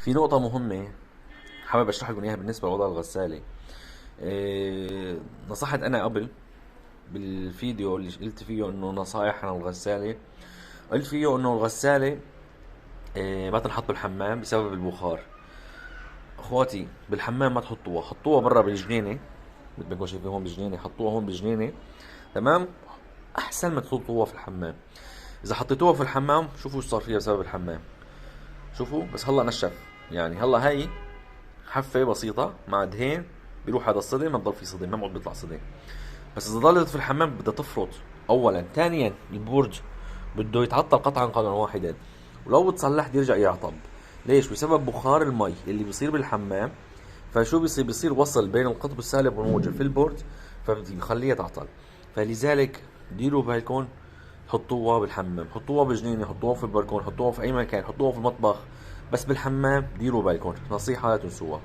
في نقطة مهمة حابب اشرح لكم اياها بالنسبة لوضع الغسالة. نصحت انا قبل بالفيديو اللي قلت فيه انه نصائح عن الغسالة. قلت فيه انه الغسالة ما تنحط بالحمام بسبب البخار. اخواتي بالحمام ما تحطوها، حطوها برا بالجنينة، مثل ما انكم شايفين هون بالجنينة، حطوها هون بالجنينة. تمام. احسن ما تحطوها في الحمام. اذا حطيتوها في الحمام شوفوا ايش صار فيها بسبب الحمام. شوفوا بس هلا نشف، يعني هلا هاي حفة بسيطة مع دهين بيروح هذا الصدى، ما بضل في صدى، ما بعد بيطلع صدى. بس اذا ضلت في الحمام بدها تفرط. اولا، ثانيا البرج بده يتعطل قطعا قدرا واحدا، ولو بتصلح بده يرجع يعطب. ليش؟ بسبب بخار المي اللي بيصير بالحمام. فشو بيصير وصل بين القطب السالب والموجب في البورد، فبيخليها تعطل. فلذلك ديروا بالكم، حطوها بالحمام، حطوها بالجنينة، حطوها في البلكون، حطوها في اي مكان، حطوها في المطبخ. بس بالحمام ديروا بالكم، نصيحة لا تنسوها.